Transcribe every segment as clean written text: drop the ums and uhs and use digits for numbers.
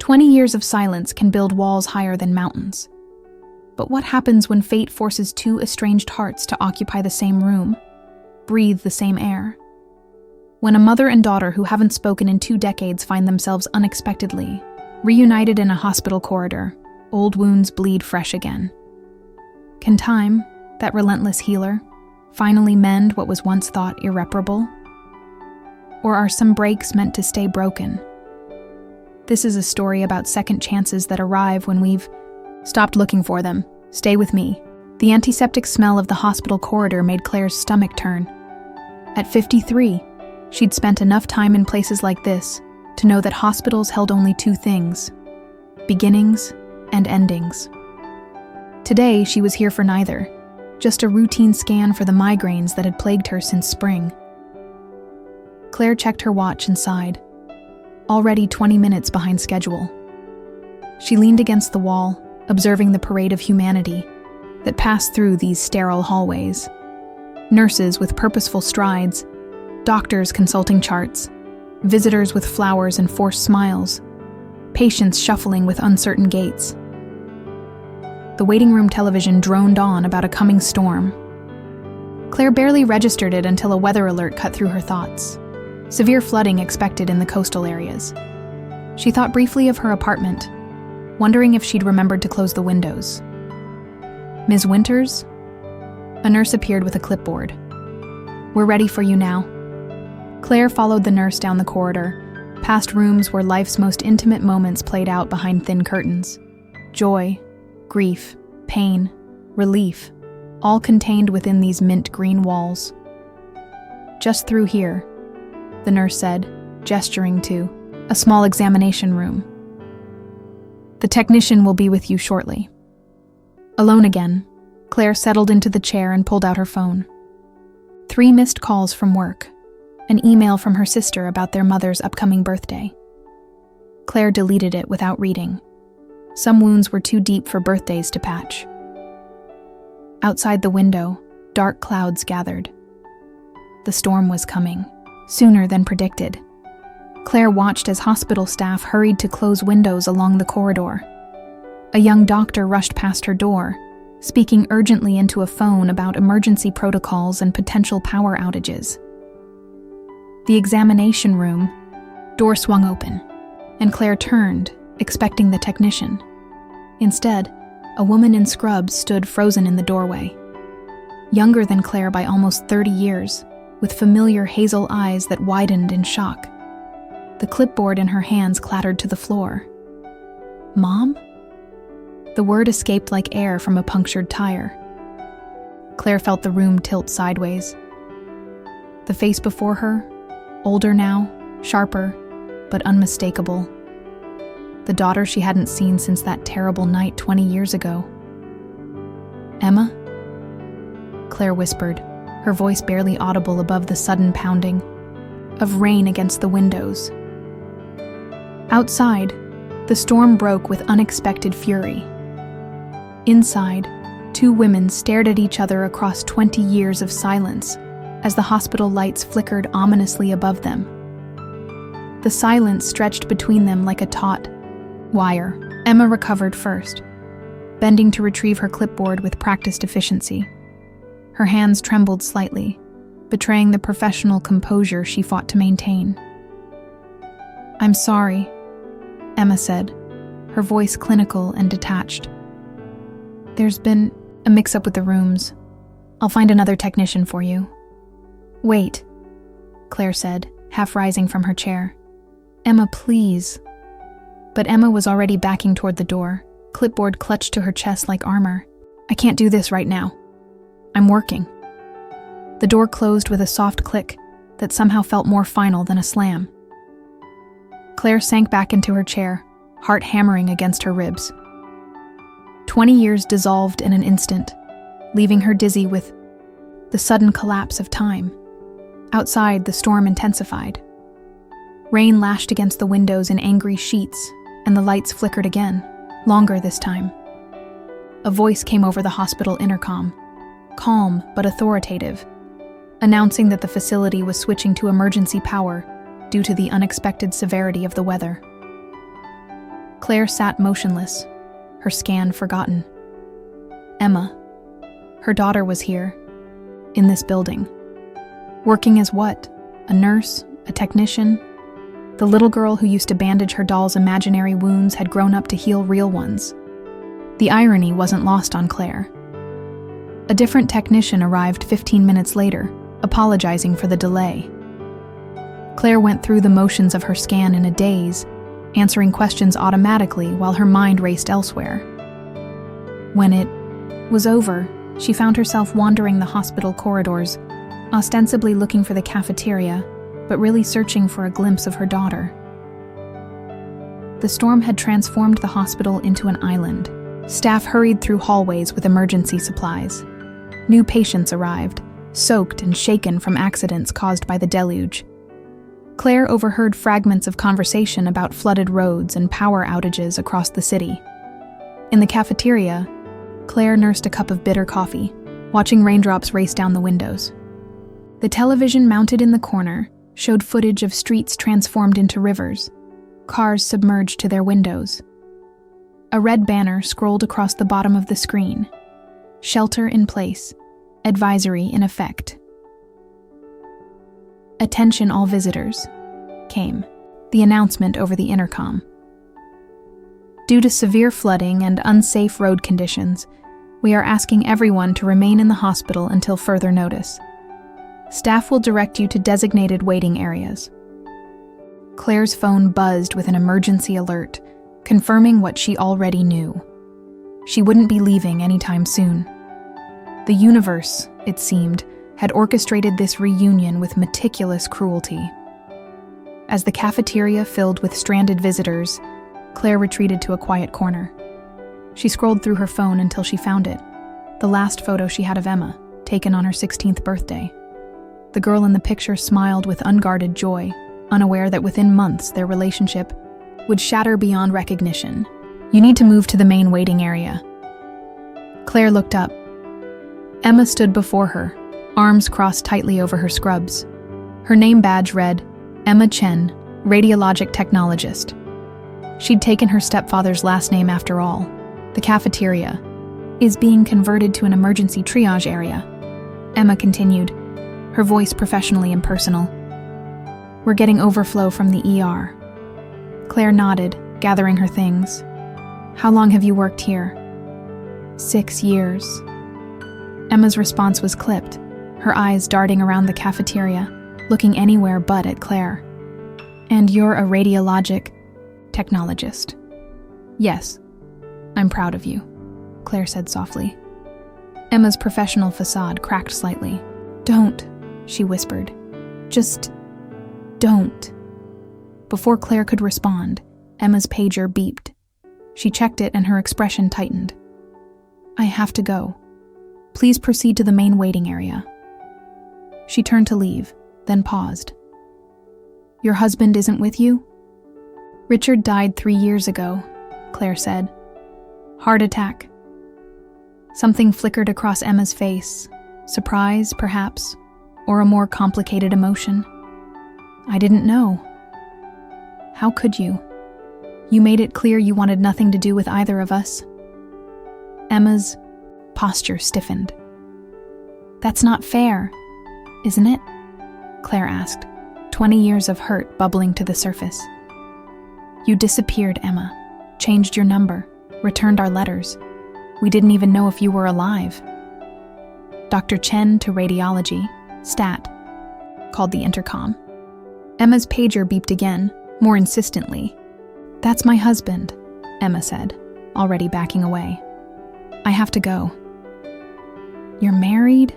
20 years of silence can build walls higher than mountains. But what happens when fate forces two estranged hearts to occupy the same room, breathe the same air? When a mother and daughter who haven't spoken in 2 decades find themselves unexpectedly reunited in a hospital corridor, old wounds bleed fresh again. Can time, that relentless healer, finally mend what was once thought irreparable? Or are some breaks meant to stay broken? This is a story about second chances that arrive when we've stopped looking for them. Stay with me. The antiseptic smell of the hospital corridor made Claire's stomach turn. At 53, she'd spent enough time in places like this to know that hospitals held only 2 things: beginnings and endings. Today, she was here for neither, just a routine scan for the migraines that had plagued her since spring. Claire checked her watch and sighed, already 20 minutes behind schedule. She leaned against the wall, observing the parade of humanity that passed through these sterile hallways. Nurses with purposeful strides, doctors consulting charts, visitors with flowers and forced smiles, patients shuffling with uncertain gaits. The waiting room television droned on about a coming storm. Claire barely registered it until a weather alert cut through her thoughts. Severe flooding expected in the coastal areas. She thought briefly of her apartment, wondering if she'd remembered to close the windows. "Ms. Winters?" A nurse appeared with a clipboard. "We're ready for you now." Claire followed the nurse down the corridor, past rooms where life's most intimate moments played out behind thin curtains. Joy, grief, pain, relief, all contained within these mint green walls. "Just through here," the nurse said, gesturing to a small examination room. "The technician will be with you shortly." Alone again, Claire settled into the chair and pulled out her phone. 3 missed calls from work, an email from her sister about their mother's upcoming birthday. Claire deleted it without reading. Some wounds were too deep for birthdays to patch. Outside the window, dark clouds gathered. The storm was coming, sooner than predicted. Claire watched as hospital staff hurried to close windows along the corridor. A young doctor rushed past her door, speaking urgently into a phone about emergency protocols and potential power outages. The examination room door swung open, and Claire turned, expecting the technician. Instead, a woman in scrubs stood frozen in the doorway. Younger than Claire by almost 30 years, with familiar hazel eyes that widened in shock. The clipboard in her hands clattered to the floor. "Mom?" The word escaped like air from a punctured tire. Claire felt the room tilt sideways. The face before her, older now, sharper, but unmistakable. The daughter she hadn't seen since that terrible night 20 years ago. "Emma?" Claire whispered, her voice barely audible above the sudden pounding of rain against the windows. Outside, the storm broke with unexpected fury. Inside, 2 women stared at each other across 20 years of silence as the hospital lights flickered ominously above them. The silence stretched between them like a taut wire. Emma recovered first, bending to retrieve her clipboard with practiced efficiency. Her hands trembled slightly, betraying the professional composure she fought to maintain. "I'm sorry," Emma said, her voice clinical and detached. "There's been a mix-up with the rooms. I'll find another technician for you." "Wait," Claire said, half rising from her chair. "Emma, please." But Emma was already backing toward the door, clipboard clutched to her chest like armor. "I can't do this right now. I'm working." The door closed with a soft click that somehow felt more final than a slam. Claire sank back into her chair, heart hammering against her ribs. 20 years dissolved in an instant, leaving her dizzy with the sudden collapse of time. Outside, the storm intensified. Rain lashed against the windows in angry sheets, and the lights flickered again, longer this time. A voice came over the hospital intercom, calm but authoritative, announcing that the facility was switching to emergency power due to the unexpected severity of the weather. Claire sat motionless, her scan forgotten. Emma, her daughter, was here, in this building. Working as what? A nurse? A technician? The little girl who used to bandage her doll's imaginary wounds had grown up to heal real ones. The irony wasn't lost on Claire. A different technician arrived 15 minutes later, apologizing for the delay. Claire went through the motions of her scan in a daze, answering questions automatically while her mind raced elsewhere. When it was over, she found herself wandering the hospital corridors, ostensibly looking for the cafeteria, but really searching for a glimpse of her daughter. The storm had transformed the hospital into an island. Staff hurried through hallways with emergency supplies. New patients arrived, soaked and shaken from accidents caused by the deluge. Claire overheard fragments of conversation about flooded roads and power outages across the city. In the cafeteria, Claire nursed a cup of bitter coffee, watching raindrops race down the windows. The television mounted in the corner showed footage of streets transformed into rivers, cars submerged to their windows. A red banner scrolled across the bottom of the screen. Shelter in place. Advisory in effect. Attention all visitors, came the announcement over the intercom. Due to severe flooding and unsafe road conditions, we are asking everyone to remain in the hospital until further notice. Staff will direct you to designated waiting areas. Claire's phone buzzed with an emergency alert, confirming what she already knew. She wouldn't be leaving anytime soon. The universe, it seemed, had orchestrated this reunion with meticulous cruelty. As the cafeteria filled with stranded visitors, Claire retreated to a quiet corner. She scrolled through her phone until she found it, the last photo she had of Emma, taken on her 16th birthday. The girl in the picture smiled with unguarded joy, unaware that within months their relationship would shatter beyond recognition. You need to move to the main waiting area. Claire looked up. Emma stood before her, arms crossed tightly over her scrubs. Her name badge read, Emma Chen, Radiologic Technologist. She'd taken her stepfather's last name after all. The cafeteria is being converted to an emergency triage area. Emma continued, her voice professionally impersonal. We're getting overflow from the ER. Claire nodded, gathering her things. How long have you worked here? 6 years. Emma's response was clipped, her eyes darting around the cafeteria, looking anywhere but at Claire. And you're a radiologic technologist. Yes, I'm proud of you, Claire said softly. Emma's professional facade cracked slightly. Don't, she whispered. Just don't. Before Claire could respond, Emma's pager beeped. She checked it and her expression tightened. I have to go. Please proceed to the main waiting area. She turned to leave, then paused. Your husband isn't with you? Richard died 3 years ago, Claire said. Heart attack. Something flickered across Emma's face. Surprise, perhaps, or a more complicated emotion. I didn't know. How could you? You made it clear you wanted nothing to do with either of us. Emma's posture stiffened. That's not fair, isn't it? Claire asked, 20 years of hurt bubbling to the surface. You disappeared, Emma, changed your number, returned our letters. We didn't even know if you were alive. Dr. Chen to radiology, stat, called the intercom. Emma's pager beeped again, more insistently. That's my husband, Emma said, already backing away. I have to go. You're married?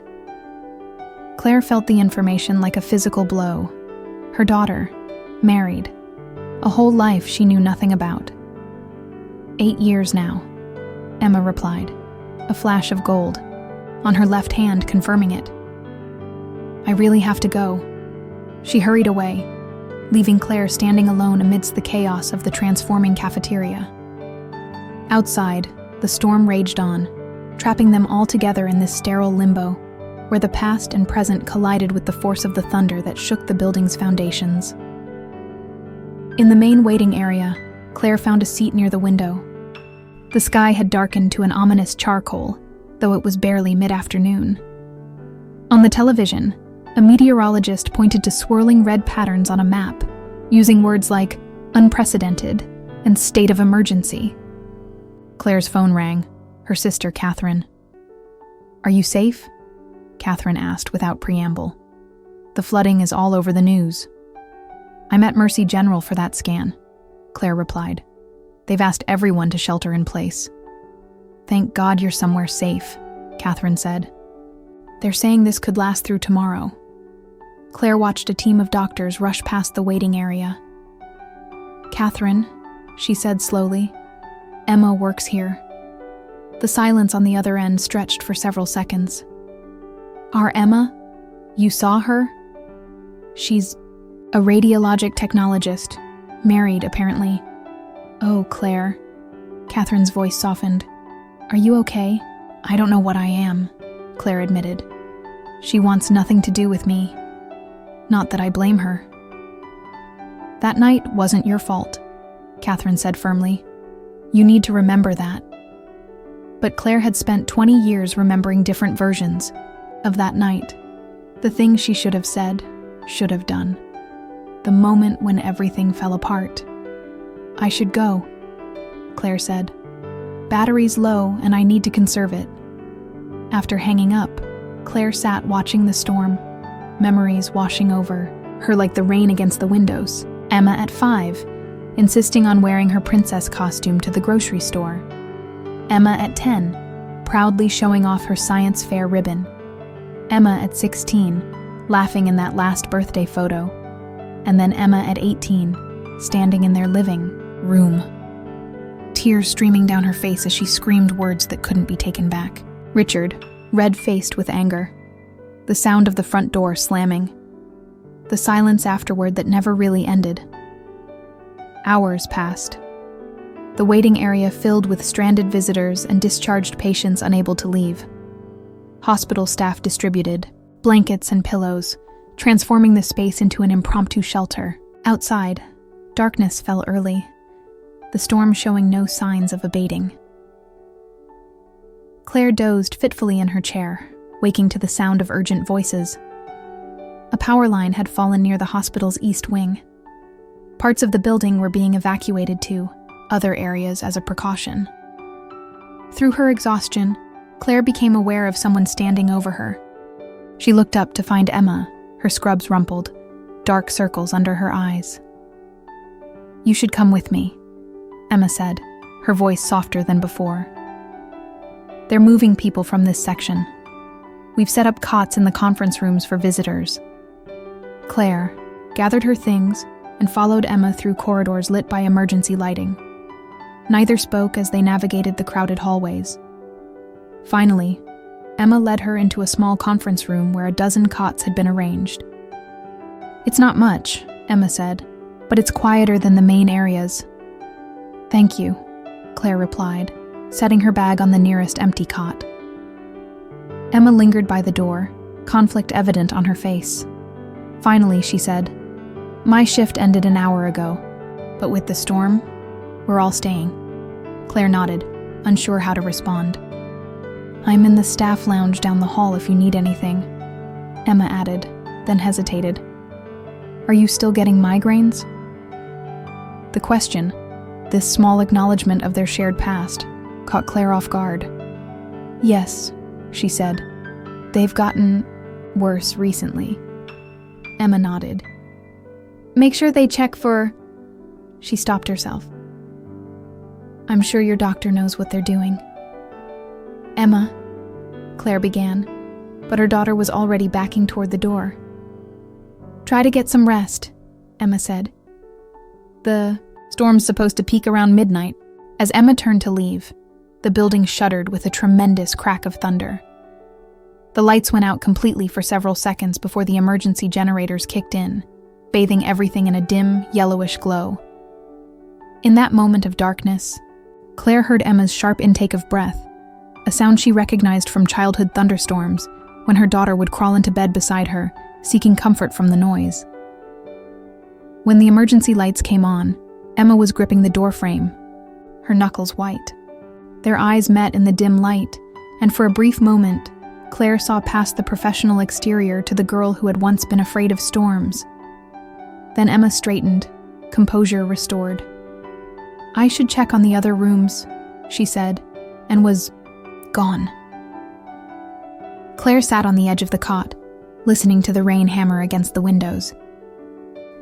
Claire felt the information like a physical blow. Her daughter, married. A whole life she knew nothing about. 8 years now, Emma replied, a flash of gold, on her left hand confirming it. I really have to go. She hurried away, leaving Claire standing alone amidst the chaos of the transforming cafeteria. Outside, the storm raged on, trapping them all together in this sterile limbo, where the past and present collided with the force of the thunder that shook the building's foundations. In the main waiting area, Claire found a seat near the window. The sky had darkened to an ominous charcoal, though it was barely mid-afternoon. On the television, a meteorologist pointed to swirling red patterns on a map, using words like unprecedented and state of emergency. Claire's phone rang, her sister Catherine. "Are you safe?" Catherine asked without preamble. "The flooding is all over the news." "I'm at Mercy General for that scan," Claire replied. "They've asked everyone to shelter in place." "Thank God you're somewhere safe," Catherine said. "They're saying this could last through tomorrow." Claire watched a team of doctors rush past the waiting area. "Catherine," she said slowly, "Emma works here." The silence on the other end stretched for several seconds. "Our Emma? You saw her?" "She's a radiologic technologist. Married, apparently." "Oh, Claire." Catherine's voice softened. "Are you okay?" "I don't know what I am," Claire admitted. "She wants nothing to do with me. Not that I blame her." "That night wasn't your fault," Catherine said firmly. "You need to remember that." But Claire had spent 20 years remembering different versions of that night. The things she should have said, should have done. The moment when everything fell apart. "I should go," Claire said. "Battery's low and I need to conserve it." After hanging up, Claire sat watching the storm, memories washing over her like the rain against the windows. Emma at 5, insisting on wearing her princess costume to the grocery store. Emma at 10, proudly showing off her science fair ribbon. Emma at 16, laughing in that last birthday photo. And then Emma at 18, standing in their living room. Tears streaming down her face as she screamed words that couldn't be taken back. Richard, red-faced with anger. The sound of the front door slamming. The silence afterward that never really ended. Hours passed. The waiting area filled with stranded visitors and discharged patients unable to leave. Hospital staff distributed blankets and pillows, transforming the space into an impromptu shelter. Outside, darkness fell early, the storm showing no signs of abating. Claire dozed fitfully in her chair, waking to the sound of urgent voices. A power line had fallen near the hospital's east wing. Parts of the building were being evacuated to other areas as a precaution. Through her exhaustion, Claire became aware of someone standing over her. She looked up to find Emma, her scrubs rumpled, dark circles under her eyes. "You should come with me," Emma said, her voice softer than before. "They're moving people from this section. We've set up cots in the conference rooms for visitors." Claire gathered her things and followed Emma through corridors lit by emergency lighting. Neither spoke as they navigated the crowded hallways. Finally, Emma led her into a small conference room where a dozen cots had been arranged. "It's not much," Emma said, "but it's quieter than the main areas." "Thank you," Claire replied, setting her bag on the nearest empty cot. Emma lingered by the door, conflict evident on her face. Finally, she said, "My shift ended an hour ago, but with the storm, we're all staying." Claire nodded, unsure how to respond. "I'm in the staff lounge down the hall if you need anything," Emma added, then hesitated. "Are you still getting migraines?" The question, this small acknowledgement of their shared past, caught Claire off guard. "Yes," she said. "They've gotten worse recently." Emma nodded. "Make sure they check for..." She stopped herself. "I'm sure your doctor knows what they're doing." "Emma," Claire began, but her daughter was already backing toward the door. "Try to get some rest," Emma said. "The storm's supposed to peak around midnight." As Emma turned to leave, the building shuddered with a tremendous crack of thunder. The lights went out completely for several seconds before the emergency generators kicked in, bathing everything in a dim, yellowish glow. In that moment of darkness, Claire heard Emma's sharp intake of breath, a sound she recognized from childhood thunderstorms when her daughter would crawl into bed beside her, seeking comfort from the noise. When the emergency lights came on, Emma was gripping the doorframe, her knuckles white. Their eyes met in the dim light, and for a brief moment, Claire saw past the professional exterior to the girl who had once been afraid of storms. Then Emma straightened, composure restored. "I should check on the other rooms," she said, and was gone. Claire sat on the edge of the cot, listening to the rain hammer against the windows.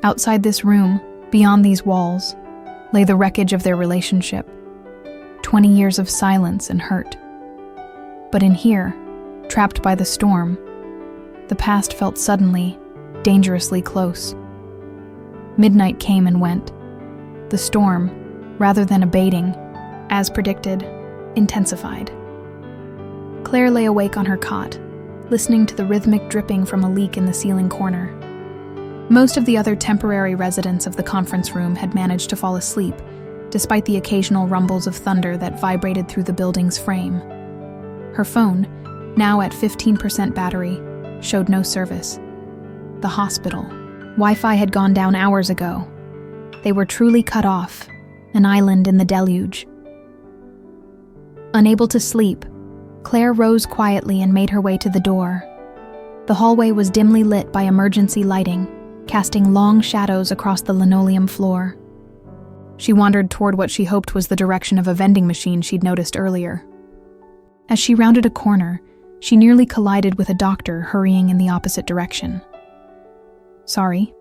Outside this room, beyond these walls, lay the wreckage of their relationship. 20 years of silence and hurt. But in here, trapped by the storm, the past felt suddenly, dangerously close. Midnight came and went. The storm, rather than abating, as predicted, intensified. Claire lay awake on her cot, listening to the rhythmic dripping from a leak in the ceiling corner. Most of the other temporary residents of the conference room had managed to fall asleep, despite the occasional rumbles of thunder that vibrated through the building's frame. Her phone, now at 15% battery, showed no service. The hospital. Wi-Fi had gone down hours ago. They were truly cut off, an island in the deluge. Unable to sleep, Claire rose quietly and made her way to the door. The hallway was dimly lit by emergency lighting, casting long shadows across the linoleum floor. She wandered toward what she hoped was the direction of a vending machine she'd noticed earlier. As she rounded a corner, she nearly collided with a doctor hurrying in the opposite direction. "Sorry,"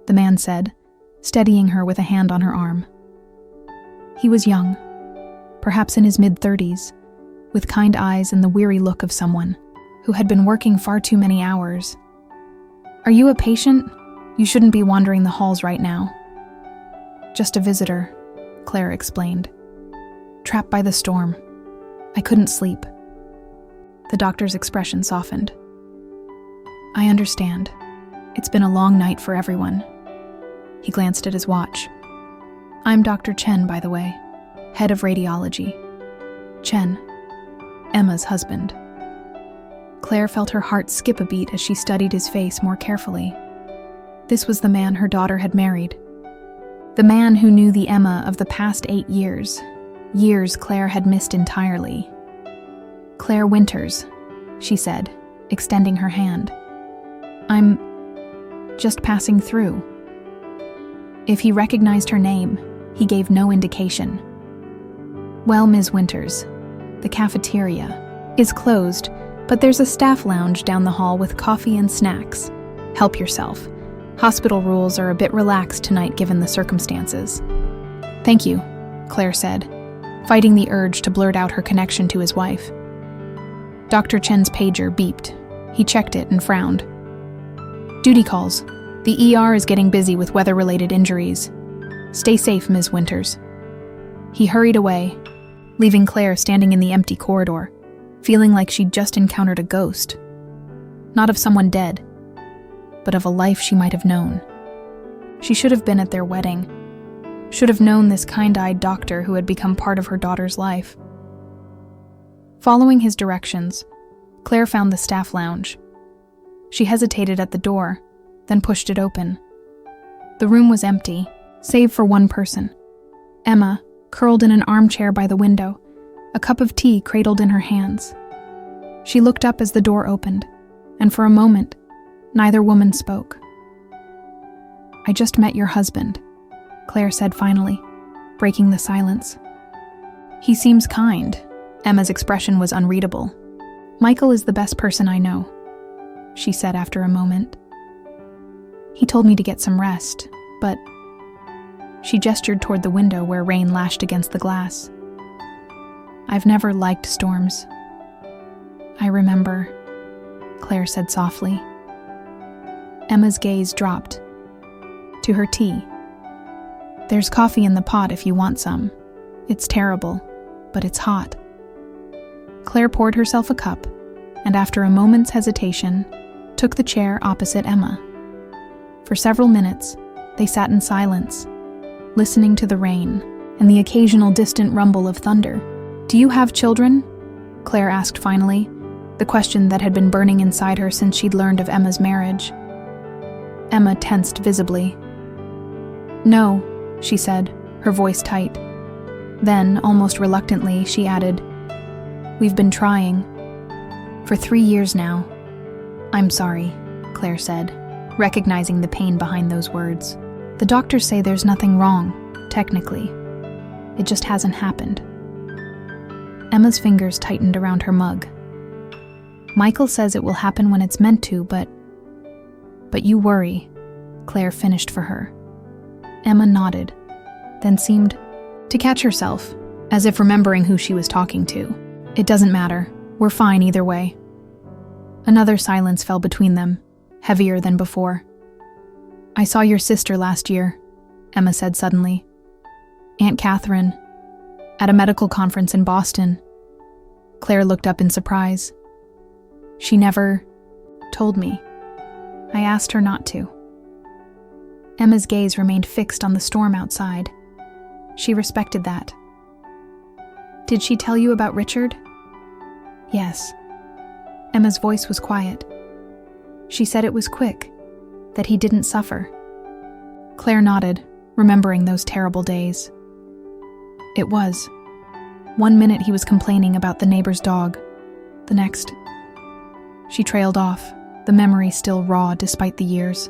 the man said, steadying her with a hand on her arm. He was young, perhaps in his mid-30s, with kind eyes and the weary look of someone who had been working far too many hours. "Are you a patient? You shouldn't be wandering the halls right now." "Just a visitor," Claire explained. "Trapped by the storm. I couldn't sleep." The doctor's expression softened. "I understand. It's been a long night for everyone." He glanced at his watch. "I'm Dr. Chen, by the way, head of radiology." Chen, Emma's husband. Claire felt her heart skip a beat as she studied his face more carefully. This was the man her daughter had married. The man who knew the Emma of the past 8 years. Years Claire had missed entirely. "Claire Winters," she said, extending her hand. "I'm just passing through." If he recognized her name, he gave no indication. "Well, Ms. Winters, the cafeteria is closed, but there's a staff lounge down the hall with coffee and snacks. Help yourself. Hospital rules are a bit relaxed tonight given the circumstances." "Thank you," Claire said, fighting the urge to blurt out her connection to his wife. Dr. Chen's pager beeped. He checked it and frowned. "Duty calls. The ER is getting busy with weather-related injuries. Stay safe, Ms. Winters." He hurried away, leaving Claire standing in the empty corridor, feeling like she'd just encountered a ghost. Not of someone dead, but of a life she might have known. She should have been at their wedding, should have known this kind-eyed doctor who had become part of her daughter's life. Following his directions, Claire found the staff lounge. She hesitated at the door, then pushed it open. The room was empty, save for one person. Emma, curled in an armchair by the window, a cup of tea cradled in her hands. She looked up as the door opened, and for a moment, neither woman spoke. "I just met your husband," Claire said finally, breaking the silence. "He seems kind." Emma's expression was unreadable. "Michael is the best person I know," she said after a moment. "He told me to get some rest, but..." She gestured toward the window where rain lashed against the glass. "I've never liked storms." "I remember," Claire said softly. Emma's gaze dropped. To her tea. "There's coffee in the pot if you want some. It's terrible, but it's hot." Claire poured herself a cup, and after a moment's hesitation, took the chair opposite Emma. For several minutes, they sat in silence, listening to the rain and the occasional distant rumble of thunder. "Do you have children?" Claire asked finally, the question that had been burning inside her since she'd learned of Emma's marriage. Emma tensed visibly. "No, she said, her voice tight. Then, almost reluctantly, she added, "We've been trying. For 3 years now." "I'm sorry," Claire said, recognizing the pain behind those words. "The doctors say there's nothing wrong, technically. It just hasn't happened." Emma's fingers tightened around her mug. "Michael says it will happen when it's meant to, but you worry," Claire finished for her. Emma nodded, then seemed to catch herself, as if remembering who she was talking to. "It doesn't matter. We're fine either way." Another silence fell between them, heavier than before. "I saw your sister last year," Emma said suddenly. "Aunt Catherine, at a medical conference in Boston." Claire looked up in surprise. "She never told me. I asked her not to." Emma's gaze remained fixed on the storm outside. She respected that. "Did she tell you about Richard?" "Yes." Emma's voice was quiet. "She said it was quick, that he didn't suffer." Claire nodded, remembering those terrible days. "It was. One minute he was complaining about the neighbor's dog. The next..." She trailed off, the memory still raw despite the years.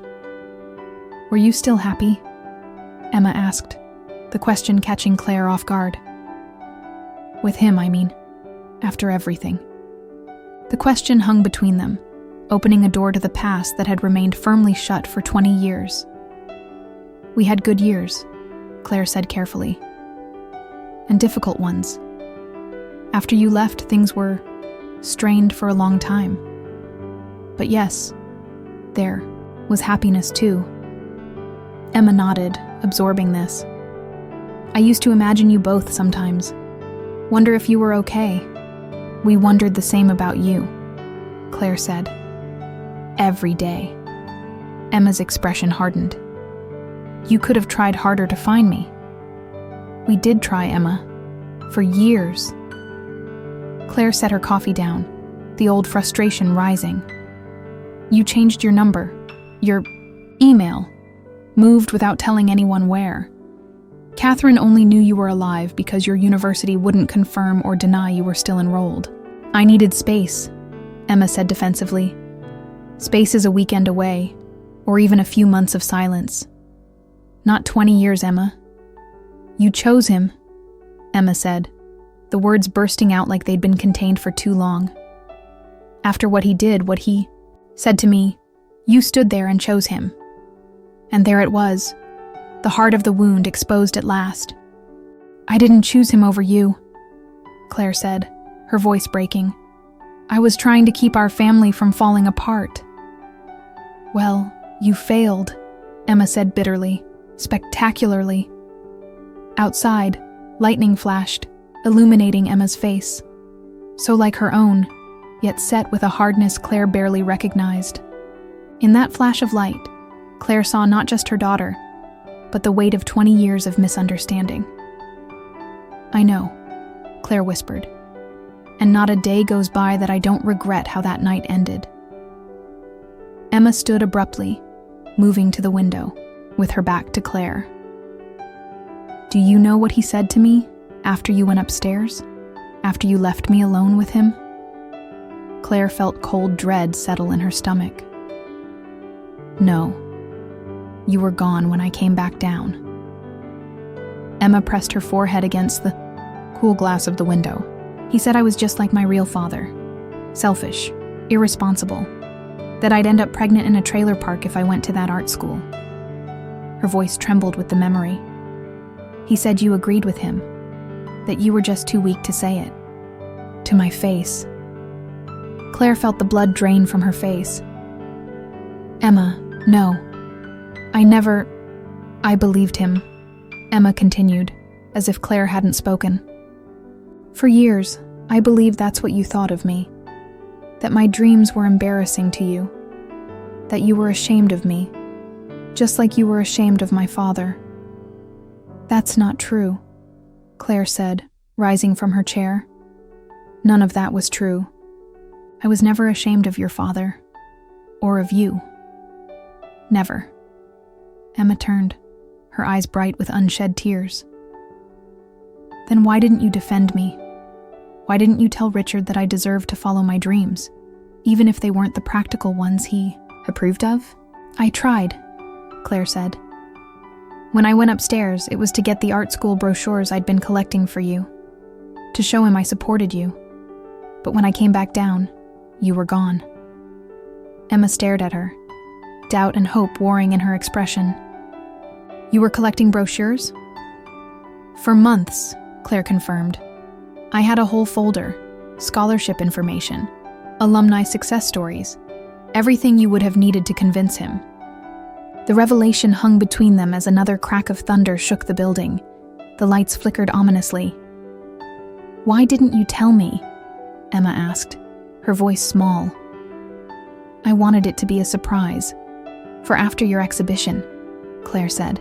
"Were you still happy?" Emma asked, the question catching Claire off guard. "With him, I mean. After everything." The question hung between them, opening a door to the past that had remained firmly shut for 20 years. "We had good years," Claire said carefully. "And difficult ones. After you left, things were strained for a long time. But yes, there was happiness too." Emma nodded, absorbing this. "I used to imagine you both sometimes. Wonder if you were okay." "We wondered the same about you," Claire said. "Every day." Emma's expression hardened. "You could have tried harder to find me." "We did try, Emma. For years." Claire set her coffee down, the old frustration rising. "You changed your number, your email, moved without telling anyone where. Catherine only knew you were alive because your university wouldn't confirm or deny you were still enrolled." "I needed space," Emma said defensively. "Space is a weekend away, or even a few months of silence. Not 20 years, Emma." "You chose him," Emma said, the words bursting out like they'd been contained for too long. "After what he did, what he said to me, you stood there and chose him. And there it was, the heart of the wound exposed at last." "I didn't choose him over you," Claire said, her voice breaking. "I was trying to keep our family from falling apart." "Well, you failed," Emma said bitterly, spectacularly. Outside, lightning flashed, illuminating Emma's face, so like her own, yet set with a hardness Claire barely recognized. In that flash of light, Claire saw not just her daughter, but the weight of 20 years of misunderstanding. "I know," Claire whispered, "and not a day goes by that I don't regret how that night ended." Emma stood abruptly, moving to the window, with her back to Claire. "Do you know what he said to me after you went upstairs? After you left me alone with him?" Claire felt cold dread settle in her stomach. "No. You were gone when I came back down." Emma pressed her forehead against the cool glass of the window. "He said I was just like my real father. Selfish, irresponsible. That I'd end up pregnant in a trailer park if I went to that art school." Her voice trembled with the memory. "He said you agreed with him. That you were just too weak to say it." To my face. Claire felt the blood drain from her face. "Emma, no. I believed him," Emma continued, as if Claire hadn't spoken. "For years, I believed that's what you thought of me. That my dreams were embarrassing to you. That you were ashamed of me, just like you were ashamed of my father." "That's not true," Claire said, rising from her chair. "None of that was true. I was never ashamed of your father. Or of you. Never." Emma turned, her eyes bright with unshed tears. Then why didn't you defend me? Why didn't you tell Richard that I deserved to follow my dreams, even if they weren't the practical ones he approved of? I tried, Claire said. When I went upstairs, it was to get the art school brochures I'd been collecting for you, to show him I supported you. But when I came back down, you were gone. Emma stared at her, doubt and hope warring in her expression. You were collecting brochures? For months, Claire confirmed. I had a whole folder, scholarship information, alumni success stories, everything you would have needed to convince him. The revelation hung between them as another crack of thunder shook the building. The lights flickered ominously. Why didn't you tell me? Emma asked, her voice small. I wanted it to be a surprise. For after your exhibition, Claire said.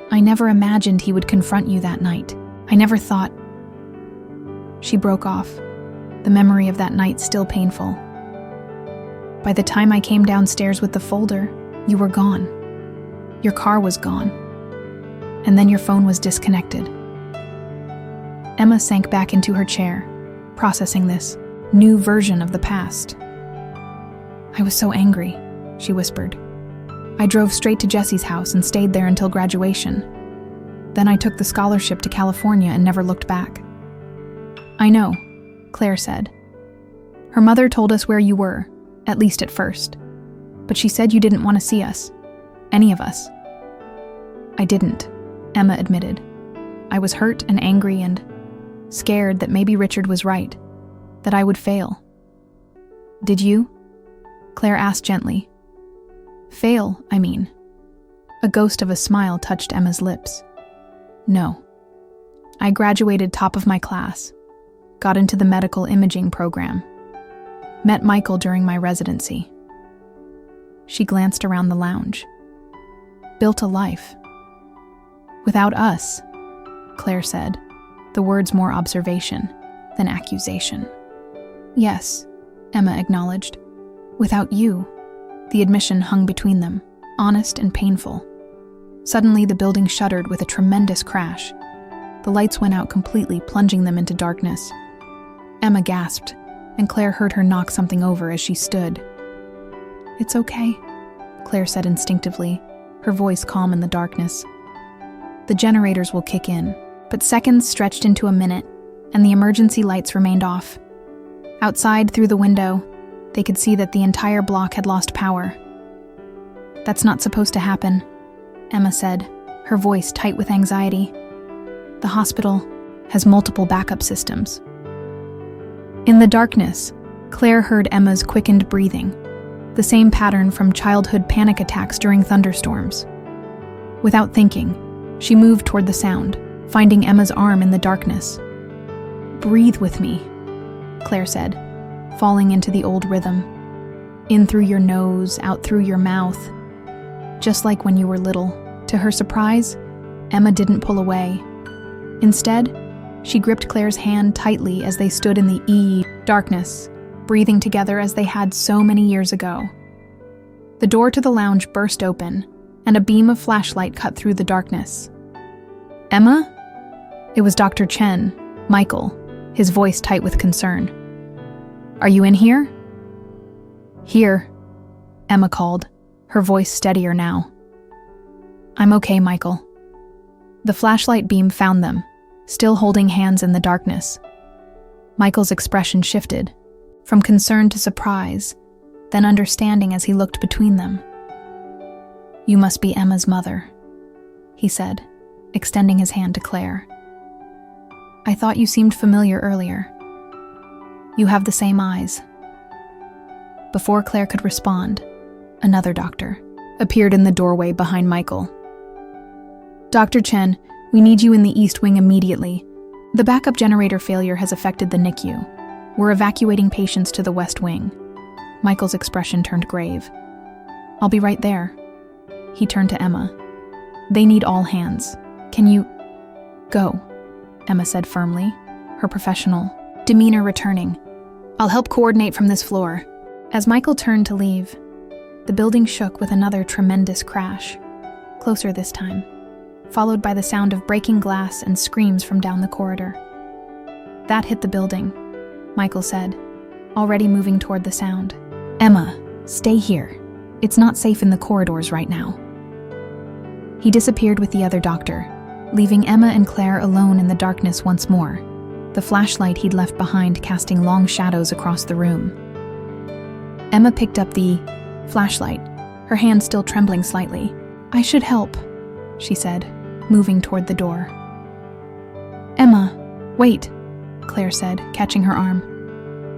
I never imagined he would confront you that night. I never thought... She broke off, the memory of that night still painful. By the time I came downstairs with the folder, you were gone. Your car was gone. And then your phone was disconnected. Emma sank back into her chair, processing this new version of the past. I was so angry, she whispered. I drove straight to Jesse's house and stayed there until graduation. Then I took the scholarship to California and never looked back. I know, Claire said. Her mother told us where you were, at least at first. But she said you didn't want to see us. Any of us. I didn't, Emma admitted. I was hurt and angry and scared that maybe Richard was right, that I would fail. Did you? Claire asked gently. Fail, I mean. A ghost of a smile touched Emma's lips. No. I graduated top of my class, got into the medical imaging program, met Michael during my residency. She glanced around the lounge. Built a life. Without us, Claire said, the words more observation than accusation. Yes, Emma acknowledged. Without you. The admission hung between them, honest and painful. Suddenly, the building shuddered with a tremendous crash. The lights went out completely, plunging them into darkness. Emma gasped, and Claire heard her knock something over as she stood. It's okay, Claire said instinctively, her voice calm in the darkness. The generators will kick in, but seconds stretched into a minute, and the emergency lights remained off. Outside, through the window, they could see that the entire block had lost power. That's not supposed to happen, Emma said, her voice tight with anxiety. The hospital has multiple backup systems. In the darkness, Claire heard Emma's quickened breathing, the same pattern from childhood panic attacks during thunderstorms. Without thinking, she moved toward the sound, finding Emma's arm in the darkness. Breathe with me, Claire said, falling into the old rhythm. In through your nose, out through your mouth. Just like when you were little. To her surprise, Emma didn't pull away. Instead, she gripped Claire's hand tightly as they stood in the darkness, breathing together as they had so many years ago. The door to the lounge burst open, and a beam of flashlight cut through the darkness. Emma? It was Dr. Chen, Michael, his voice tight with concern. Are you in here? Here, Emma called, her voice steadier now. I'm okay, Michael. The flashlight beam found them, still holding hands in the darkness. Michael's expression shifted, from concern to surprise, then understanding as he looked between them. You must be Emma's mother, he said, extending his hand to Claire. I thought you seemed familiar earlier. You have the same eyes. Before Claire could respond, another doctor appeared in the doorway behind Michael. Dr. Chen, we need you in the East Wing immediately. The backup generator failure has affected the NICU. We're evacuating patients to the West Wing. Michael's expression turned grave. I'll be right there. He turned to Emma. They need all hands. Can you... Go, Emma said firmly, her professional demeanor returning. I'll help coordinate from this floor. As Michael turned to leave, the building shook with another tremendous crash, closer this time. followed by the sound of breaking glass and screams from down the corridor. "That hit the building," Michael said, already moving toward the sound. "Emma, stay here. It's not safe in the corridors right now." He disappeared with the other doctor, leaving Emma and Claire alone in the darkness once more, the flashlight he'd left behind casting long shadows across the room. Emma picked up the flashlight, her hand still trembling slightly. "I should help," she said, moving toward the door. "Emma, wait," Claire said, catching her arm.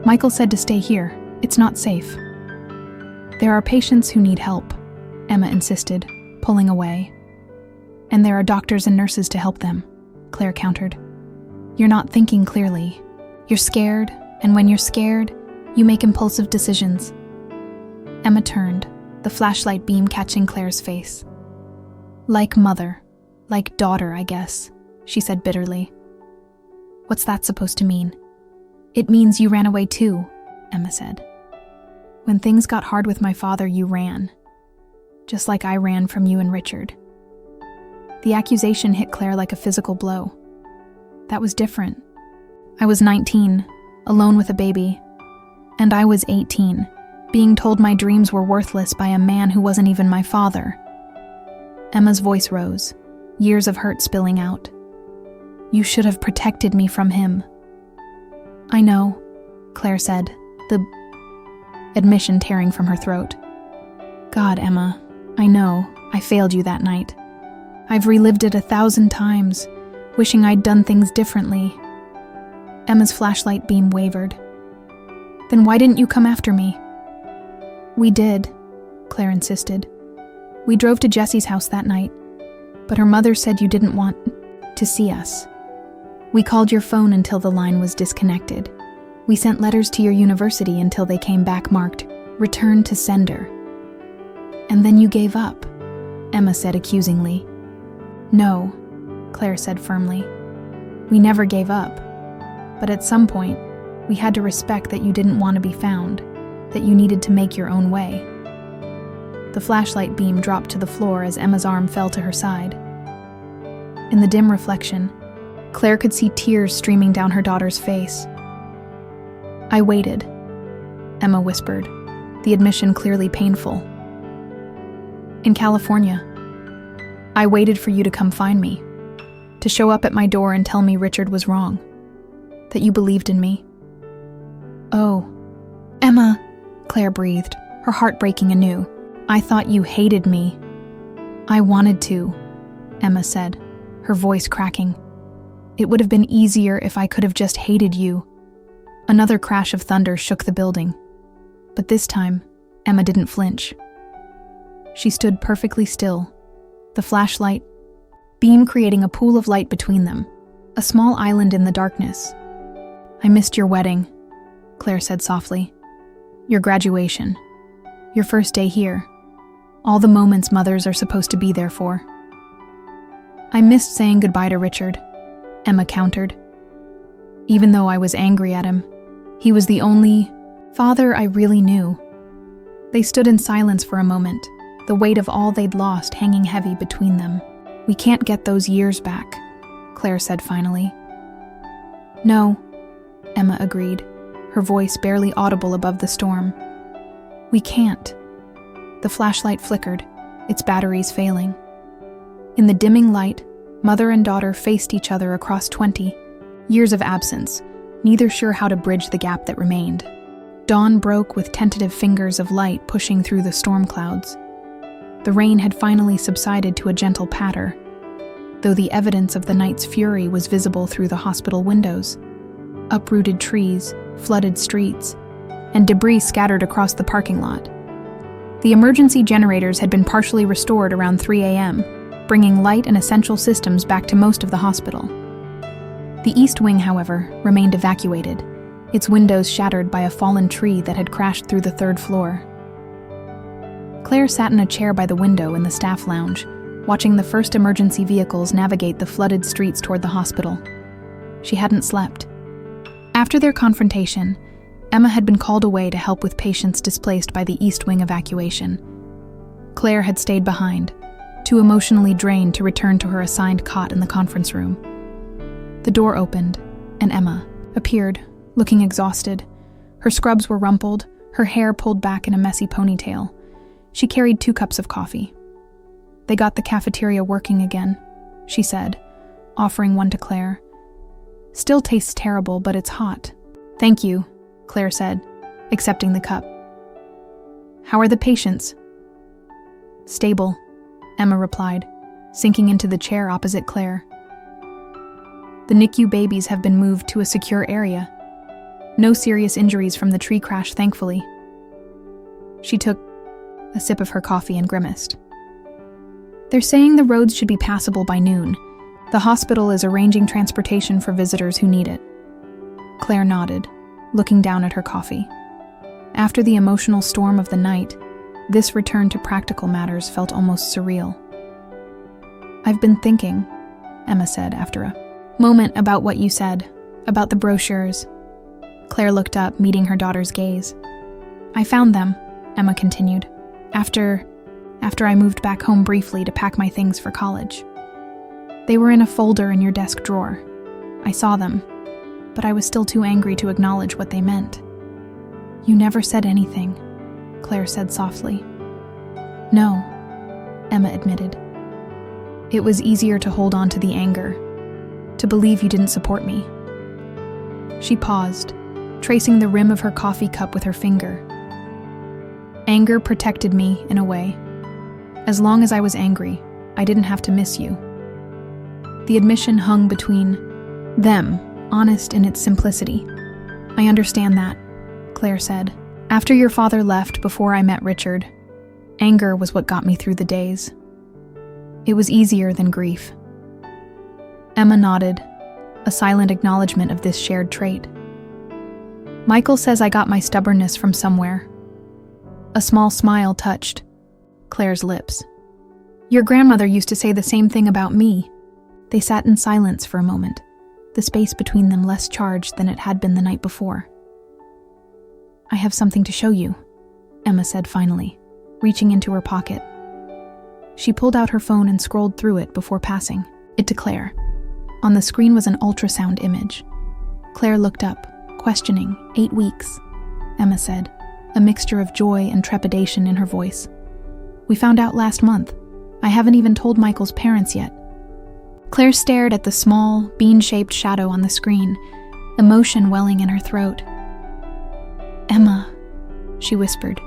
"Michael said to stay here. It's not safe." "There are patients who need help," Emma insisted, pulling away. "And there are doctors and nurses to help them," Claire countered. "You're not thinking clearly. You're scared, and when you're scared, you make impulsive decisions." Emma turned, the flashlight beam catching Claire's face. "Like mother, like daughter, I guess," she said bitterly. "What's that supposed to mean?" "It means you ran away too," Emma said. "When things got hard with my father, you ran. Just like I ran from you and Richard." The accusation hit Claire like a physical blow. That was different. I was 19, alone with a baby. And I was 18, being told my dreams were worthless by a man who wasn't even my father. Emma's voice rose, years of hurt spilling out. "You should have protected me from him." "I know," Claire said, the admission tearing from her throat. "God, Emma, I know, I failed you that night. I've relived it 1,000 times, wishing I'd done things differently." Emma's flashlight beam wavered. "Then why didn't you come after me?" "We did," Claire insisted. "We drove to Jessie's house that night, but her mother said you didn't want to see us. We called your phone until the line was disconnected. We sent letters to your university until they came back marked, 'Return to sender.' And then you gave up," Emma said accusingly. "No," Claire said firmly. "We never gave up. But at some point, we had to respect that you didn't want to be found, that you needed to make your own way." The flashlight beam dropped to the floor as Emma's arm fell to her side. In the dim reflection, Claire could see tears streaming down her daughter's face. "I waited," Emma whispered, the admission clearly painful. "In California. I waited for you to come find me, to show up at my door and tell me Richard was wrong, that you believed in me." "Oh, Emma," Claire breathed, her heart breaking anew. "I thought you hated me." "I wanted to," Emma said, her voice cracking. "It would have been easier if I could have just hated you." Another crash of thunder shook the building. But this time, Emma didn't flinch. She stood perfectly still, the flashlight beam creating a pool of light between them, a small island in the darkness. "I missed your wedding," Claire said softly. "Your graduation. Your first day here. All the moments mothers are supposed to be there for." "I missed saying goodbye to Richard," Emma countered. "Even though I was angry at him, he was the only father I really knew." They stood in silence for a moment, the weight of all they'd lost hanging heavy between them. "We can't get those years back," Claire said finally. "No," Emma agreed, her voice barely audible above the storm. "We can't." The flashlight flickered, its batteries failing. In the dimming light, mother and daughter faced each other across 20 years of absence, neither sure how to bridge the gap that remained. Dawn broke with tentative fingers of light pushing through the storm clouds. The rain had finally subsided to a gentle patter, though the evidence of the night's fury was visible through the hospital windows. Uprooted trees, flooded streets, and debris scattered across the parking lot. The emergency generators had been partially restored around 3 a.m., bringing light and essential systems back to most of the hospital. The east wing, however, remained evacuated, its windows shattered by a fallen tree that had crashed through the 3rd floor. Claire sat in a chair by the window in the staff lounge, watching the first emergency vehicles navigate the flooded streets toward the hospital. She hadn't slept. After their confrontation, Emma had been called away to help with patients displaced by the East Wing evacuation. Claire had stayed behind, too emotionally drained to return to her assigned cot in the conference room. The door opened, and Emma appeared, looking exhausted. Her scrubs were rumpled, her hair pulled back in a messy ponytail. She carried 2 cups of coffee. "They got the cafeteria working again," she said, offering one to Claire. "Still tastes terrible, but it's hot." "Thank you," Claire said, accepting the cup. "How are the patients?" "Stable," Emma replied, sinking into the chair opposite Claire. "The NICU babies have been moved to a secure area. No serious injuries from the tree crash, thankfully." She took a sip of her coffee and grimaced. "They're saying the roads should be passable by noon. The hospital is arranging transportation for visitors who need it." Claire nodded, looking down at her coffee. After the emotional storm of the night, this return to practical matters felt almost surreal. "I've been thinking," Emma said after a moment, "about what you said, about the brochures." Claire looked up, meeting her daughter's gaze. "I found them," Emma continued, after I moved back home briefly to pack my things for college. They were in a folder in your desk drawer. I saw them, but I was still too angry to acknowledge what they meant." "You never said anything," Claire said softly. "No," Emma admitted. "It was easier to hold on to the anger, to believe you didn't support me." She paused, tracing the rim of her coffee cup with her finger. "Anger protected me, in a way. As long as I was angry, I didn't have to miss you." The admission hung between them, honest in its simplicity. "I understand that," Claire said. "After your father left before I met Richard, anger was what got me through the days. It was easier than grief." Emma nodded, a silent acknowledgement of this shared trait. "Michael says I got my stubbornness from somewhere." A small smile touched Claire's lips. "Your grandmother used to say the same thing about me." They sat in silence for a moment, the space between them less charged than it had been the night before. "I have something to show you," Emma said finally, reaching into her pocket. She pulled out her phone and scrolled through it before passing it to Claire. On the screen was an ultrasound image. Claire looked up, questioning. 8 weeks, Emma said, a mixture of joy and trepidation in her voice. "We found out last month. I haven't even told Michael's parents yet." Claire stared at the small, bean-shaped shadow on the screen, emotion welling in her throat. "Emma," she whispered,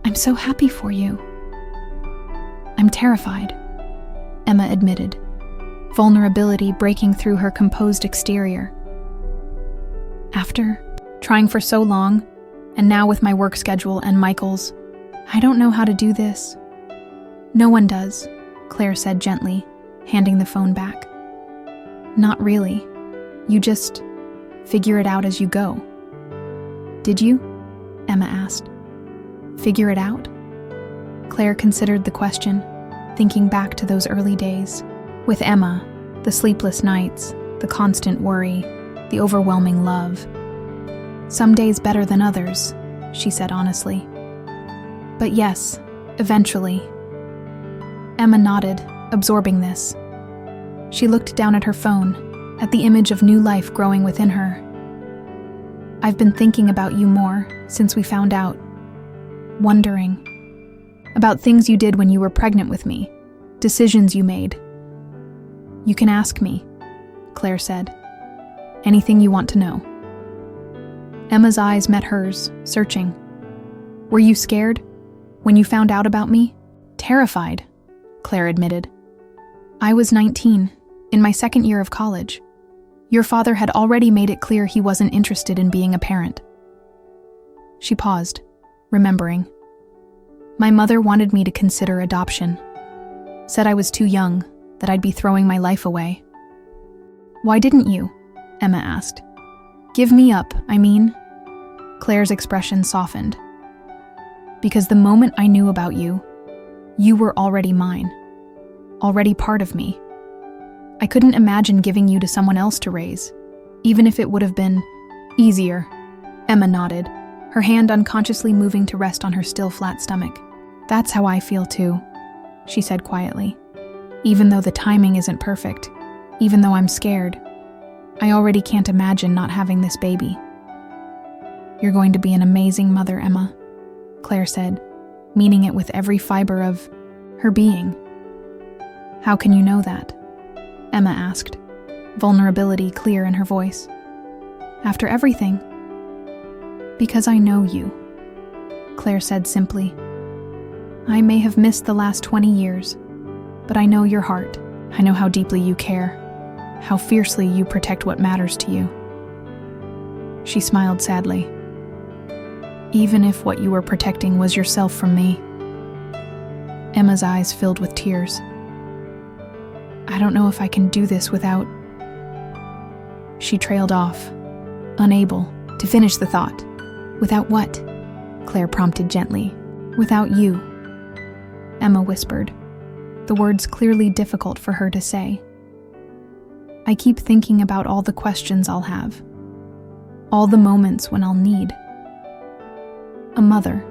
I'm so happy for you." "I'm terrified," Emma admitted, vulnerability breaking through her composed exterior. "After trying for so long, and now with my work schedule and Michael's, I don't know how to do this." "No one does," Claire said gently, handing the phone back. "Not really. You just figure it out as you go." "Did you?" Emma asked. "Figure it out?" Claire considered the question, thinking back to those early days. With Emma, the sleepless nights, the constant worry, the overwhelming love. "Some days better than others," she said honestly. "But yes, eventually." Emma nodded, absorbing this. She looked down at her phone, at the image of new life growing within her. "I've been thinking about you more since we found out. Wondering about things you did when you were pregnant with me, decisions you made." "You can ask me," Claire said. "Anything you want to know." Emma's eyes met hers, searching. "Were you scared when you found out about me?" "Terrified," Claire admitted. "I was 19, in my second year of college. Your father had already made it clear he wasn't interested in being a parent." She paused, remembering. "My mother wanted me to consider adoption. Said I was too young, that I'd be throwing my life away." "Why didn't you?" Emma asked. "Give me up, I mean." Claire's expression softened. "Because the moment I knew about you, you were already mine, already part of me. I couldn't imagine giving you to someone else to raise, even if it would have been easier." Emma nodded, her hand unconsciously moving to rest on her still flat stomach. That's how I feel too, she said quietly. Even though the timing isn't perfect, even though I'm scared, I already can't imagine not having this baby. You're going to be an amazing mother, Emma, Claire said, meaning it with every fiber of her being. How can you know that? Emma asked, vulnerability clear in her voice. After everything? Because I know you, Claire said simply. I may have missed the last 20 years, but I know your heart. I know how deeply you care, how fiercely you protect what matters to you. She smiled sadly. Even if what you were protecting was yourself from me. Emma's eyes filled with tears. I don't know if I can do this without... She trailed off, unable to finish the thought. Without what? Claire prompted gently. Without you, Emma whispered, the words clearly difficult for her to say. I keep thinking about all the questions I'll have, all the moments when I'll need a mother.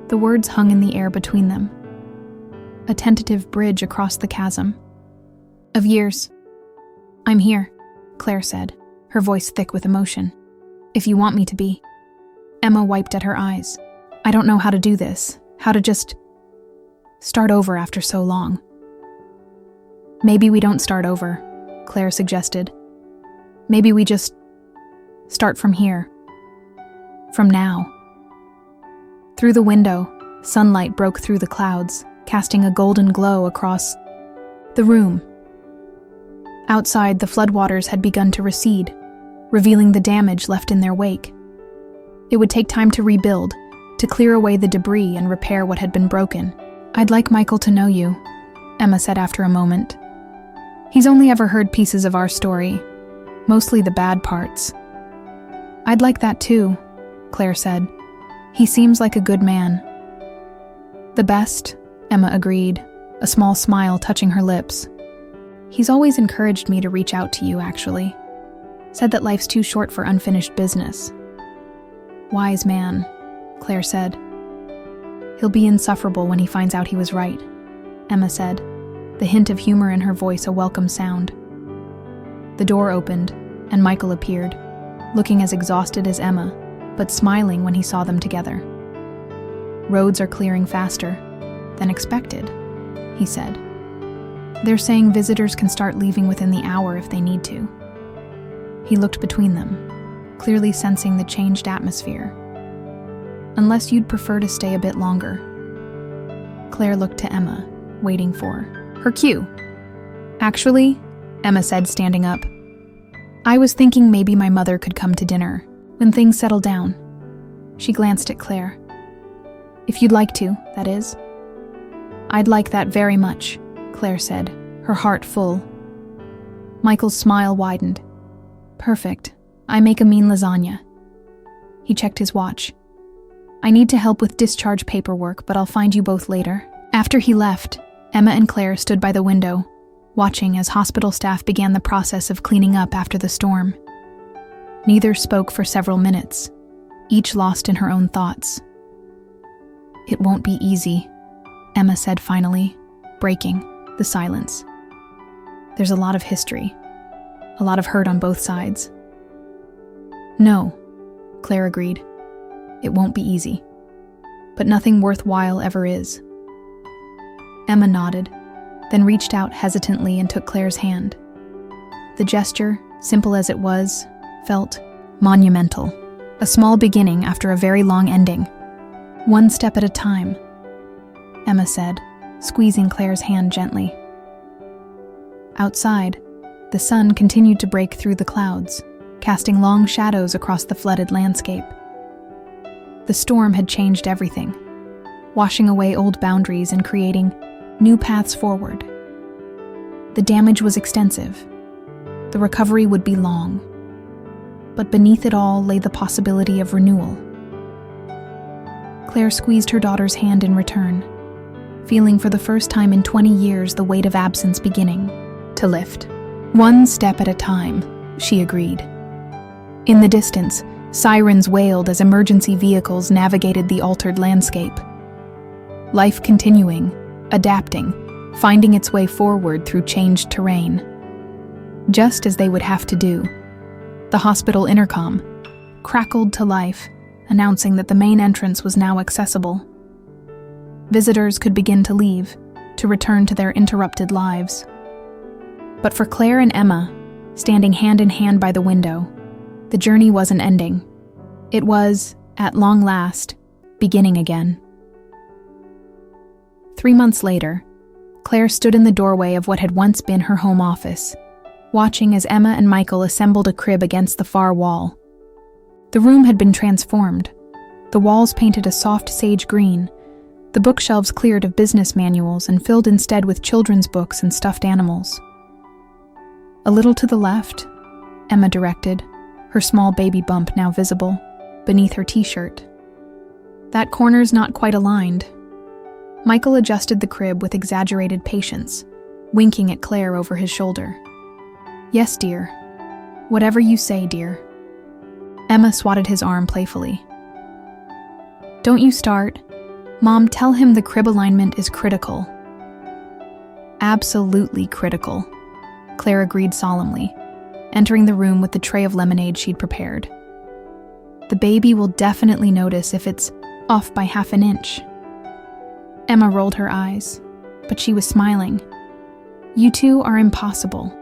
The words hung in the air between them, a tentative bridge across the chasm. Of years. I'm here, Claire said, her voice thick with emotion. If you want me to be. Emma wiped at her eyes. I don't know how to do this, how to just start over after so long. Maybe we don't start over, Claire suggested. Maybe we just start from here. From now. Through the window, sunlight broke through the clouds, casting a golden glow across the room. Outside, the floodwaters had begun to recede, revealing the damage left in their wake. It would take time to rebuild, to clear away the debris and repair what had been broken. I'd like Michael to know you, Emma said after a moment. He's only ever heard pieces of our story, mostly the bad parts. I'd like that too, Claire said. He seems like a good man. The best, Emma agreed, a small smile touching her lips. He's always encouraged me to reach out to you, actually. Said that life's too short for unfinished business. Wise man, Claire said. He'll be insufferable when he finds out he was right, Emma said, the hint of humor in her voice a welcome sound. The door opened, and Michael appeared, looking as exhausted as Emma, but smiling when he saw them together. Roads are clearing faster than expected, he said. They're saying visitors can start leaving within the hour if they need to. He looked between them, clearly sensing the changed atmosphere. Unless you'd prefer to stay a bit longer. Claire looked to Emma, waiting for her cue. Actually, Emma said, standing up, I was thinking maybe my mother could come to dinner when things settle down. She glanced at Claire. If you'd like to, that is. I'd like that very much, Claire said, her heart full. Michael's smile widened. Perfect. I make a mean lasagna. He checked his watch. I need to help with discharge paperwork, but I'll find you both later. After he left, Emma and Claire stood by the window, watching as hospital staff began the process of cleaning up after the storm. Neither spoke for several minutes, each lost in her own thoughts. It won't be easy, Emma said finally, breaking the silence. There's a lot of history, a lot of hurt on both sides. No, Claire agreed. It won't be easy, but nothing worthwhile ever is. Emma nodded, then reached out hesitantly and took Claire's hand. The gesture, simple as it was, felt monumental, a small beginning after a very long ending. One step at a time, Emma said, squeezing Claire's hand gently. Outside, the sun continued to break through the clouds, casting long shadows across the flooded landscape. The storm had changed everything, washing away old boundaries and creating new paths forward. The damage was extensive. The recovery would be long. But beneath it all lay the possibility of renewal. Claire squeezed her daughter's hand in return, feeling for the first time in 20 years the weight of absence beginning to lift. One step at a time, she agreed. In the distance, sirens wailed as emergency vehicles navigated the altered landscape. life continuing, adapting, finding its way forward through changed terrain. Just as they would have to do. The hospital intercom crackled to life, announcing that the main entrance was now accessible. Visitors could begin to leave, to return to their interrupted lives. But for Claire and Emma, standing hand in hand by the window, the journey wasn't ending. It was, at long last, beginning again. 3 months later, Claire stood in the doorway of what had once been her home office, watching as Emma and Michael assembled a crib against the far wall. The room had been transformed, the walls painted a soft sage green, the bookshelves cleared of business manuals and filled instead with children's books and stuffed animals. A little to the left, Emma directed, her small baby bump now visible, beneath her t-shirt. That corner's not quite aligned. Michael adjusted the crib with exaggerated patience, winking at Claire over his shoulder. Yes, dear. Whatever you say, dear. Emma swatted his arm playfully. Don't you start. Mom, tell him the crib alignment is critical. Absolutely critical, Claire agreed solemnly, entering the room with the tray of lemonade she'd prepared. The baby will definitely notice if it's off by half an inch. Emma rolled her eyes, but she was smiling. You two are impossible.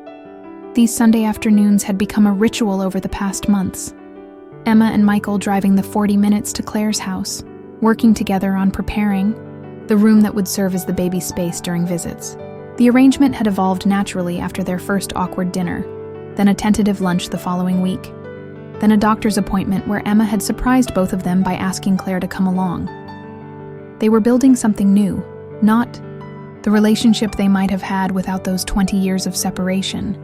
These Sunday afternoons had become a ritual over the past months. Emma and Michael driving the 40 minutes to Claire's house, working together on preparing the room that would serve as the baby's space during visits. The arrangement had evolved naturally after their first awkward dinner, then a tentative lunch the following week, then a doctor's appointment where Emma had surprised both of them by asking Claire to come along. They were building something new, not the relationship they might have had without those 20 years of separation,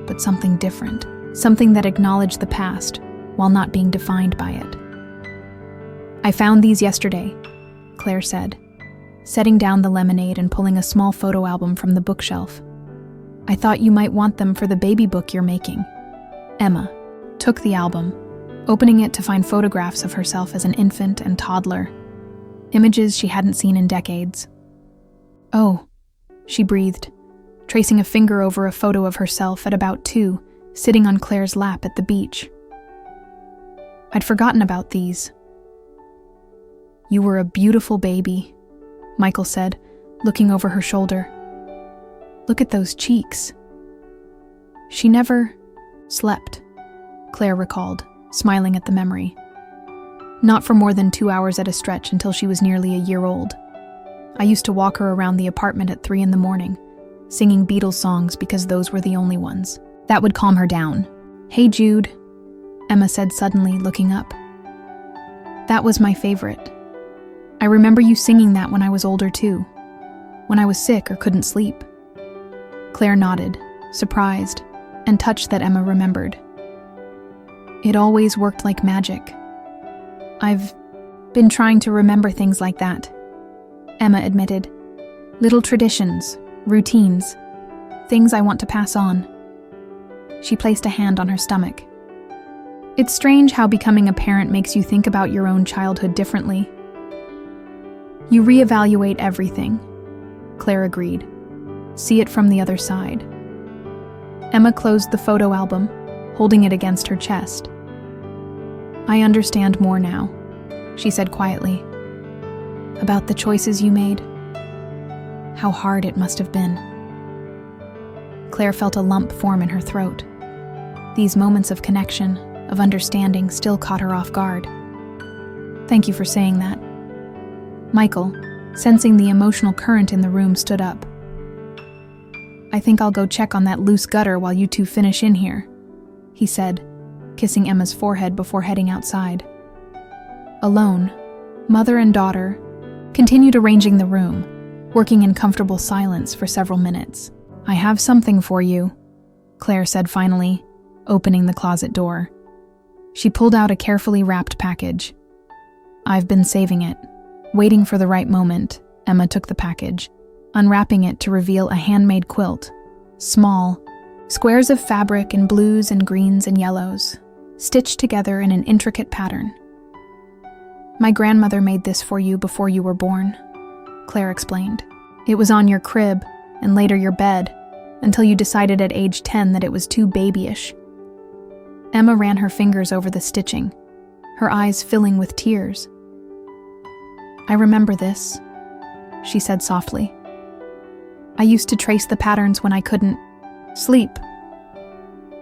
but something different, something that acknowledged the past while not being defined by it. I found these yesterday, Claire said, setting down the lemonade and pulling a small photo album from the bookshelf. I thought you might want them for the baby book you're making. Emma took the album, opening it to find photographs of herself as an infant and toddler, images she hadn't seen in decades. Oh, she breathed, tracing a finger over a photo of herself at about 2, sitting on Claire's lap at the beach. I'd forgotten about these. You were a beautiful baby, Michael said, looking over her shoulder. Look at those cheeks. She never slept, Claire recalled, smiling at the memory. Not for more than 2 hours at a stretch until she was nearly a year old. I used to walk her around the apartment at 3 a.m, singing Beatles songs because those were the only ones. That would calm her down. Hey, Jude, Emma said suddenly, looking up. That was my favorite. I remember you singing that when I was older too, when I was sick or couldn't sleep. Claire nodded, surprised, and touched that Emma remembered. It always worked like magic. I've been trying to remember things like that, Emma admitted. Little traditions, routines, things I want to pass on. She placed a hand on her stomach. It's strange how becoming a parent makes you think about your own childhood differently. You reevaluate everything, Claire agreed. See it from the other side. Emma closed the photo album, holding it against her chest. I understand more now, she said quietly. About the choices you made. How hard it must have been. Claire felt a lump form in her throat. These moments of connection, of understanding, still caught her off guard. Thank you for saying that. Michael, sensing the emotional current in the room, stood up. I think I'll go check on that loose gutter while you two finish in here, he said, kissing Emma's forehead before heading outside. Alone, mother and daughter continued arranging the room, working in comfortable silence for several minutes. I have something for you, Claire said finally, opening the closet door. She pulled out a carefully wrapped package. I've been saving it. Waiting for the right moment, Emma took the package, unwrapping it to reveal a handmade quilt. Small, squares of fabric in blues and greens and yellows, stitched together in an intricate pattern. My grandmother made this for you before you were born, Claire explained. "It was on your crib, and later your bed, until you decided at age 10 that it was too babyish." Emma ran her fingers over the stitching, her eyes filling with tears. "I remember this," she said softly. "I used to trace the patterns when I couldn't sleep."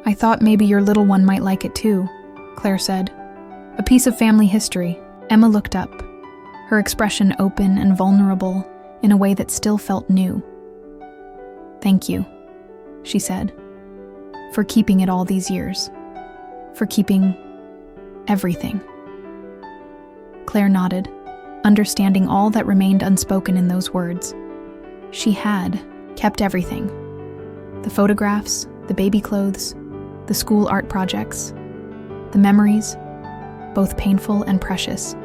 "I thought maybe your little one might like it too," Claire said. "A piece of family history." Emma looked up, her expression open and vulnerable in a way that still felt new. "Thank you," she said, "for keeping it all these years. For keeping everything." Claire nodded, understanding all that remained unspoken in those words. She had kept everything. The photographs, the baby clothes, the school art projects, the memories, both painful and precious.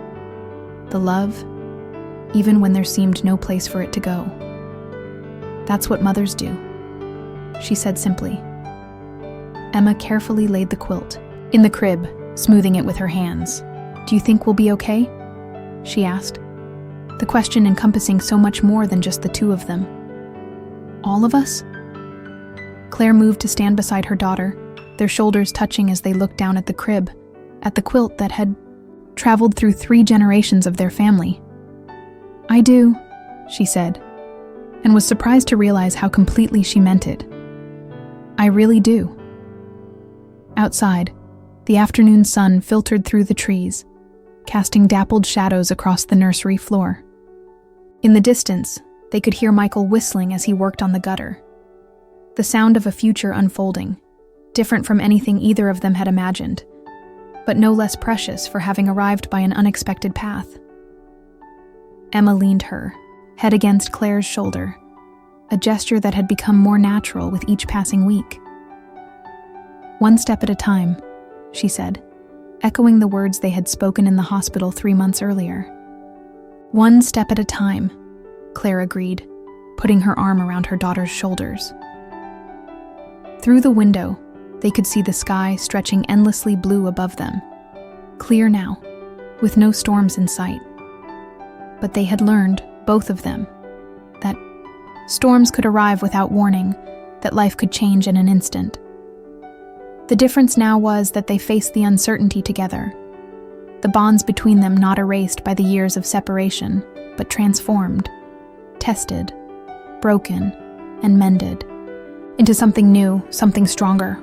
The love, even when there seemed no place for it to go. "That's what mothers do," she said simply. Emma carefully laid the quilt in the crib, smoothing it with her hands. "Do you think we'll be okay?" she asked, the question encompassing so much more than just the two of them. "All of us?" Claire moved to stand beside her daughter, their shoulders touching as they looked down at the crib, at the quilt that had traveled through 3 generations of their family. "I do," she said, and was surprised to realize how completely she meant it. "I really do." Outside, the afternoon sun filtered through the trees, casting dappled shadows across the nursery floor. In the distance, they could hear Michael whistling as he worked on the gutter. The sound of a future unfolding, different from anything either of them had imagined, but no less precious for having arrived by an unexpected path. Emma leaned her, head against Claire's shoulder, a gesture that had become more natural with each passing week. "One step at a time," she said, echoing the words they had spoken in the hospital 3 months earlier. "One step at a time," Claire agreed, putting her arm around her daughter's shoulders. Through the window, they could see the sky stretching endlessly blue above them, clear now, with no storms in sight. But they had learned, both of them, that storms could arrive without warning, that life could change in an instant. The difference now was that they faced the uncertainty together, the bonds between them not erased by the years of separation, but transformed, tested, broken, and mended into something new, something stronger,